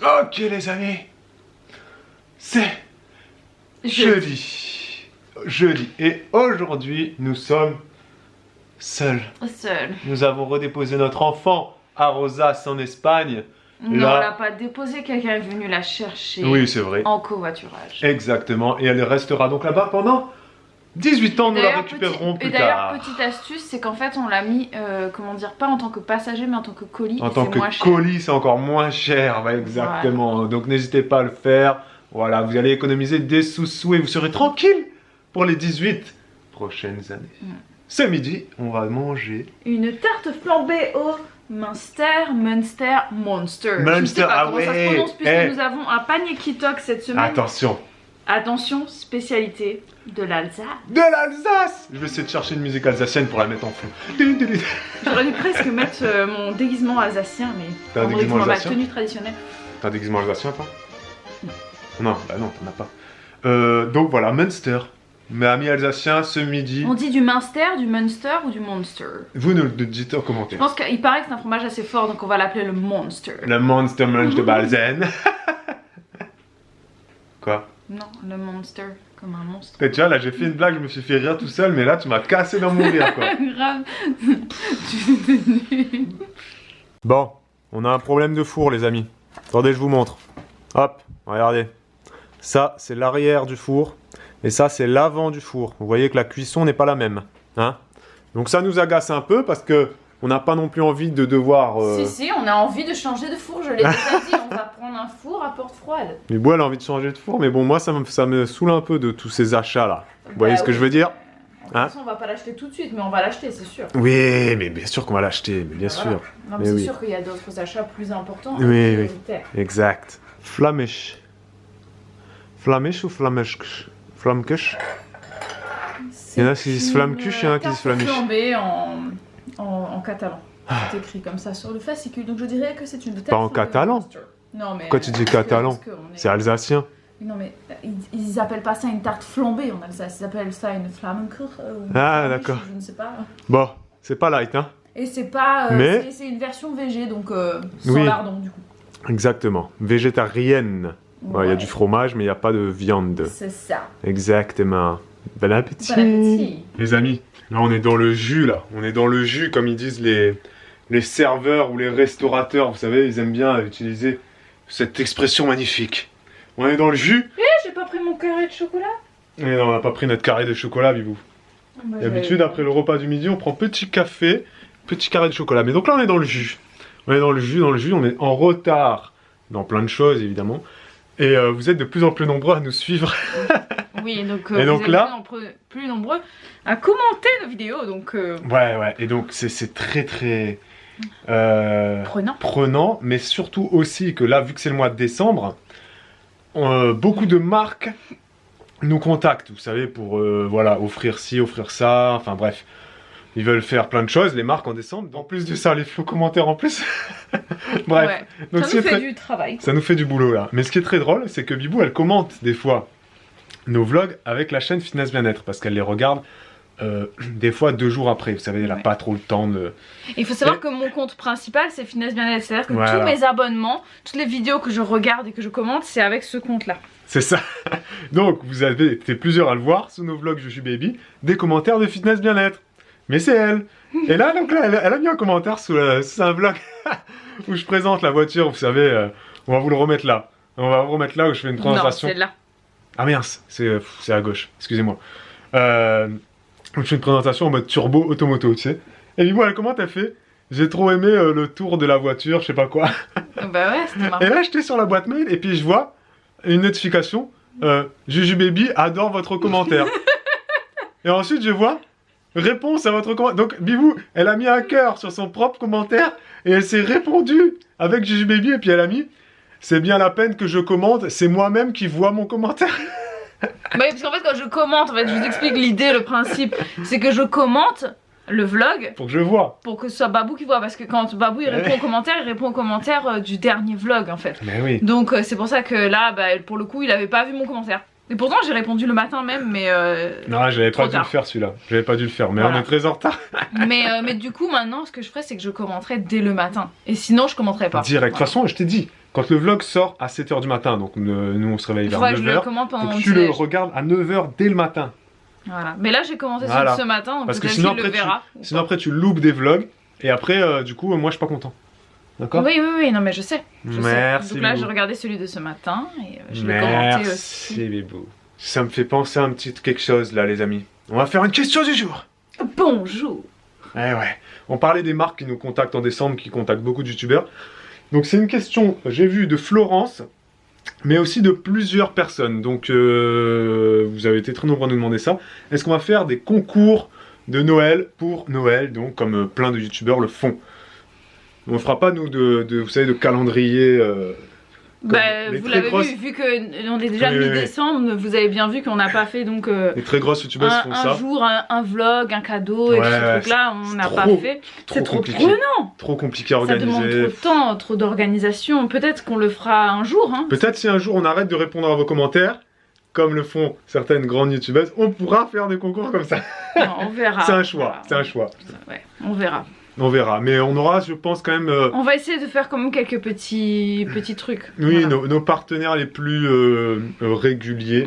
Ok les amis, c'est jeudi. Et aujourd'hui, nous sommes seuls. Nous avons redéposé notre enfant à Rosas en Espagne. Non, là... on l'a pas déposé, quelqu'un est venu la chercher. Oui, c'est vrai. En covoiturage. Exactement, et elle restera donc là-bas pendant 18 ans, nous la récupérerons plus tard. Et d'ailleurs, petite astuce, c'est qu'en fait on l'a mis, comment dire, pas en tant que passager mais en tant que colis. En tant que colis, c'est encore moins cher, ouais, exactement. Ouais. Donc n'hésitez pas à le faire. Voilà, vous allez économiser des sous-sous et vous serez tranquille pour les 18 prochaines années. Ce midi, on va manger une tarte flambée au Monster. Monster, Je sais pas comment ça se prononce puisque nous avons un panier Kitox cette semaine. Attention, spécialité de l'Alsace. De l'Alsace! Je vais essayer de chercher une musique alsacienne pour la mettre en fond. J'aurais dû presque mettre mon déguisement alsacien, mais t'as un déguisement alsacien? Ma tenue traditionnelle. T'as un déguisement alsacien, toi? Non, bah non, t'en as pas. Donc voilà, Munster. Mes amis alsaciens, ce midi. On dit du Munster, du Munster ou du Monster? Vous nous le dites en commentaire. Je pense qu'il paraît que c'est un fromage assez fort, donc on va l'appeler le Monster. Le Monster Munch de Balzen. Quoi? Non, le Monster, comme un monstre. Et tu vois, là j'ai fait une blague, je me suis fait rire tout seul, mais là tu m'as cassé dans mon rire, quoi. Grave. Bon, on a un problème de four, les amis. Attendez, je vous montre. Hop, regardez. Ça, c'est l'arrière du four. Et ça, c'est l'avant du four. Vous voyez que la cuisson n'est pas la même. Hein? Donc ça nous agace un peu parce que on n'a pas non plus envie de devoir... Si, on a envie de changer de four, je l'ai déjà dit. On va prendre un four à porte froide. Mais bon, elle a envie de changer de four. Mais bon, moi, ça me saoule un peu de tous ces achats-là. Vous voyez ce que je veux dire? De toute façon, on va pas l'acheter tout de suite, mais on va l'acheter, c'est sûr. Oui, mais bien sûr qu'on va l'acheter, mais bien sûr. Non, mais c'est sûr qu'il y a d'autres achats plus importants. Oui, exact. Flamisch. Flamisch ou Flammesch? Flammkuche. Il y en a qui disent Flammkuche, il y en a qui disent Flamisch. Flambée en catalan. C'est écrit comme ça sur le fascicule, donc je dirais que c'est une tarte. Pas en catalan? Non, mais. Pourquoi tu dis catalan? C'est alsacien. Non, mais ils appellent pas ça une tarte flambée en Alsace, ils appellent ça une Flammenkuche. Ah, d'accord. Je ne sais pas. Bon, c'est pas light, hein. Et c'est pas. Mais... C'est une version végé, donc sans lardon, du coup. Exactement. Végétarienne. Il y a du fromage, mais il n'y a pas de viande. C'est ça. Exactement. Bon appétit. Bon appétit. Les amis, là on est dans le jus, là. On est dans le jus, comme ils disent les serveurs ou les restaurateurs. Vous savez, ils aiment bien utiliser cette expression magnifique. On est dans le jus. J'ai pas pris mon carré de chocolat. Et non, on n'a pas pris notre carré de chocolat, Bibou. D'habitude, après le repas du midi, on prend petit café, petit carré de chocolat. Mais donc là, on est dans le jus. On est dans le jus, on est en retard dans plein de choses, évidemment. Et vous êtes de plus en plus nombreux à nous suivre. Oui, donc, et donc là, plus nombreux à commenter nos vidéos. Donc, Ouais, et donc c'est très prenant, mais surtout aussi que là, vu que c'est le mois de décembre, beaucoup de marques nous contactent, vous savez, pour voilà, offrir ci, offrir ça, enfin bref. Ils veulent faire plein de choses, les marques en décembre. En plus de ça, les flots commentaires en plus. Bref. Ouais. Donc, ça nous fait du travail. Ça nous fait du boulot là. Mais ce qui est très drôle, c'est que Bibou, elle commente des fois nos vlogs avec la chaîne Fitness Bien-être. Parce qu'elle les regarde des fois 2 jours après. Vous savez, elle n'a pas trop le temps de... Il faut savoir que mon compte principal, c'est Fitness Bien-être. C'est-à-dire que tous mes abonnements, toutes les vidéos que je regarde et que je commente, c'est avec ce compte-là. C'est ça. Donc, vous avez été plusieurs à le voir sur nos vlogs Juju Baby, des commentaires de Fitness Bien-être. Mais c'est elle. Et là, donc là, elle a mis un commentaire sous un vlog où je présente la voiture. Vous savez, on va vous le remettre là. On va vous remettre là où je fais une présentation. Non, c'est là. Ah mince, c'est à gauche. Excusez-moi. Où je fais une présentation en mode turbo automoto, tu sais. Et Bibou, elle commente, elle fait j'ai trop aimé le tour de la voiture, je sais pas quoi. Bah ouais, c'était marrant. Et là, j'étais sur la boîte mail et puis je vois une notification Juju Baby adore votre commentaire. Et ensuite, je vois réponse à votre commentaire. Donc Bibou, elle a mis un cœur sur son propre commentaire et elle s'est répondue avec Juju Baby et puis elle a mis c'est bien la peine que je commente, c'est moi-même qui vois mon commentaire. Bah oui, parce qu'en fait quand je commente, en fait, je vous explique l'idée, le principe, c'est que je commente le vlog pour que je vois. Pour que ce soit Babou qui voit, parce que quand Babou il répond aux commentaires, il répond aux commentaires du dernier vlog en fait. Mais oui. Donc c'est pour ça que là, bah, pour le coup, il avait pas vu mon commentaire. Et pourtant j'ai répondu le matin même, mais non, j'avais pas dû le faire celui-là. J'avais pas dû le faire, mais voilà. On est très en retard. mais du coup maintenant ce que je ferais c'est que je commenterais dès le matin. Et sinon je commenterais pas. Direct. De toute façon je t'ai dit, Quand le vlog sort à 7 h du matin, donc nous on se réveille vers 9 h, donc tu le regardes à 9 h dès le matin. Voilà, mais là j'ai commencé ce matin, donc parce que sinon après tu loupes des vlogs, et après du coup moi je suis pas content. D'accord? Oui, non mais je sais. Merci. Donc là j'ai regardé celui de ce matin, et je l'ai commenté aussi. Merci Bibou. Ça me fait penser à un petit quelque chose là les amis. On va faire une question du jour. Bonjour. Ouais. On parlait des marques qui nous contactent en décembre, qui contactent beaucoup de youtubeurs. Donc c'est une question, j'ai vu de Florence, mais aussi de plusieurs personnes. Donc vous avez été très nombreux à nous demander ça. Est-ce qu'on va faire des concours de Noël pour Noël, donc comme plein de youtubeurs le font? On ne fera pas nous vous savez, de calendrier. Vous l'avez vu qu'on est déjà mi-décembre, vous avez bien vu qu'on n'a pas fait donc les très grosses youtubeuses font ça. Un jour, un vlog, un cadeau, et tout ce truc-là, on n'a pas fait. C'est trop prenant. Trop compliqué à organiser. Ça demande trop de temps, trop d'organisation. Peut-être qu'on le fera un jour. Hein. Peut-être si un jour on arrête de répondre à vos commentaires, comme le font certaines grandes youtubeuses, on pourra faire des concours comme ça. Non, on verra. C'est un choix, c'est un choix. Ouais, on verra. On verra, mais on aura, je pense, quand même... On va essayer de faire quand même quelques petits trucs. Oui, voilà. Nos partenaires les plus réguliers,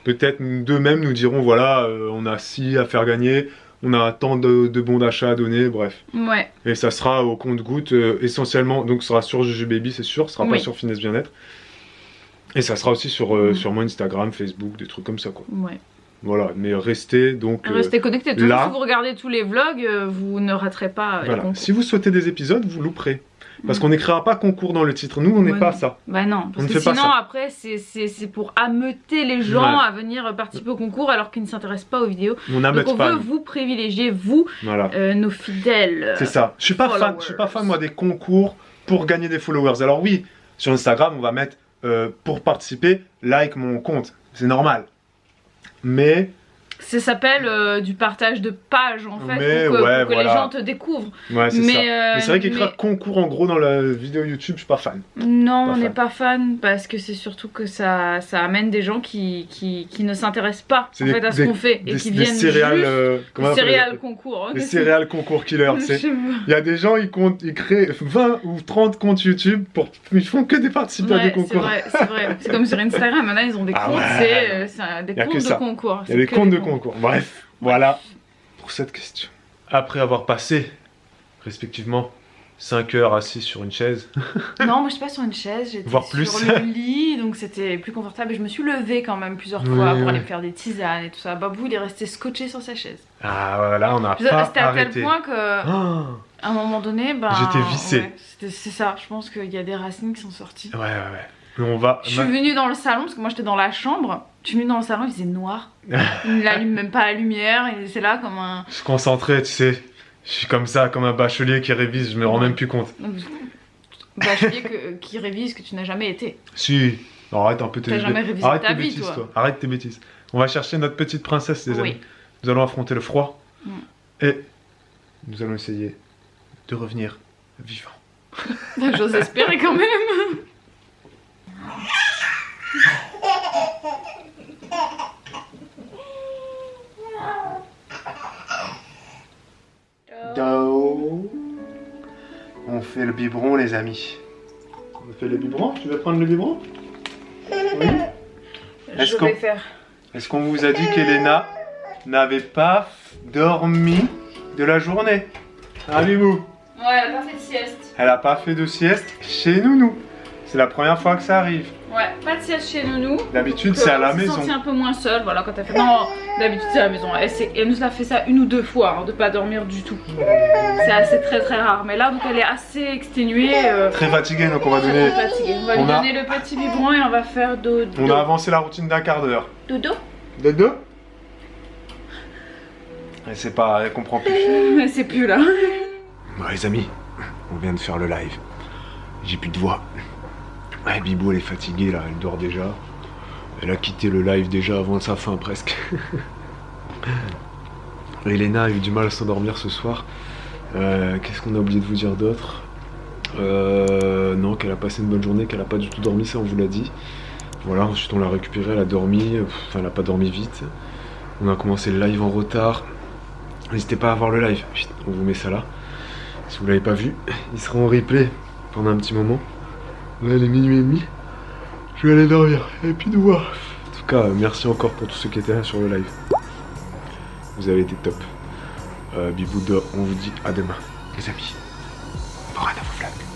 peut-être d'eux-mêmes nous diront, voilà, on a ci à faire gagner, on a tant de bons d'achat à donner, bref. Ouais. Et ça sera au compte-gouttes, essentiellement, donc ce sera sur JujuBaby, c'est sûr, ce sera pas sur Finesse Bien-être. Et ça sera aussi sur mon Instagram, Facebook, des trucs comme ça, quoi. Ouais. Voilà, mais restez connectés. Si vous regardez tous les vlogs, vous ne raterez pas les concours. Si vous sautez des épisodes, vous louperez. Parce qu'on n'écrira pas concours dans le titre. Nous, on n'est pas ça. Bah non, parce que sinon, après, c'est pour ameuter les gens à venir participer au concours alors qu'ils ne s'intéressent pas aux vidéos. On veut vous privilégier, vous, nos fidèles. C'est ça. Je suis pas fan, moi, des concours pour gagner des followers. Alors oui, sur Instagram, on va mettre pour participer, like mon compte. C'est normal. Mais ça s'appelle du partage de pages en fait, pour que les gens te découvrent. Ouais, c'est ça. Mais c'est vrai qu'écrire concours en gros dans la vidéo YouTube, je suis pas fan. Non, on n'est pas fan parce que c'est surtout que ça amène des gens qui ne s'intéressent pas en fait à ce qu'on fait et qui viennent céréales concours. Des céréales concours killers. Il y a des gens, ils créent 20 ou 30 comptes YouTube ils font que des participants à des concours. C'est vrai. C'est comme sur Instagram, maintenant ils ont des comptes, c'est des comptes de concours. Il y a des comptes de concours. Bref, voilà pour cette question. Après avoir passé respectivement 5 heures assis sur une chaise. Non, moi je suis pas sur une chaise, j'étais sur le lit, donc c'était plus confortable. Et je me suis levée quand même plusieurs fois pour aller me faire des tisanes et tout ça. Babou, il est resté scotché sur sa chaise. Ah voilà, on a pas arrêté. C'était à tel point que à un moment donné, j'étais vissée. Ouais, c'est ça, je pense qu'il y a des racines qui sont sorties. Ouais. Je suis venue dans le salon, parce que moi j'étais dans la chambre. Je suis venue dans le salon, il faisait noir. Il n'allume même pas la lumière, et c'est là comme un... Je suis concentré, tu sais. Je suis comme ça, comme un bachelier qui révise, je me rends même plus compte. Bachelier qui révise que tu n'as jamais été. Si, arrête un peu tes bêtises. T'as jamais révisé ta vie, toi. Arrête tes bêtises. On va chercher notre petite princesse, les amis. Nous allons affronter le froid. Et nous allons essayer de revenir vivants. J'ose espérer quand même. On fait le biberon, les amis. On fait le biberon? Tu veux prendre le biberon? Oui. Est-ce qu'on vous a dit qu'Elena n'avait pas dormi de la journée? Hein, Bibou? Ouais, elle a pas fait de sieste. Elle a pas fait de sieste chez Nounou. C'est la première fois que ça arrive. Ouais, pas de sieste chez Nounou. D'habitude, c'est à la maison. Elle s'est sentie un peu moins seule, voilà, quand elle fait... Non, d'habitude, c'est à la maison. Elle nous a fait ça 1 ou 2 fois, de pas dormir du tout. C'est assez très rare. Mais là, donc, elle est assez exténuée. Très fatiguée, donc on va donner... On va lui donner le petit biberon et on va faire dodo. On a avancé la routine d'1 quart d'heure. Dodo? Dodo? Elle comprend plus. Mais c'est plus là. Bon, les amis, on vient de faire le live. J'ai plus de voix. Ouais, Bibou, elle est fatiguée là, elle dort déjà. Elle a quitté le live déjà avant sa fin presque. Elena a eu du mal à s'endormir ce soir. Qu'est-ce qu'on a oublié de vous dire d'autre? Non, qu'elle a passé une bonne journée, qu'elle a pas du tout dormi, ça on vous l'a dit. Voilà, ensuite on l'a récupérée, elle a dormi, enfin elle a pas dormi vite. On a commencé le live en retard. N'hésitez pas à voir le live, on vous met ça là. Si vous l'avez pas vu, il sera en replay pendant un petit moment. Là, il est minuit et demi. Je vais aller dormir. Et puis nous voir. En tout cas, merci encore pour tous ceux qui étaient là sur le live. Vous avez été top. Bibou, on vous dit à demain, les amis. Pour un nouveau vlog.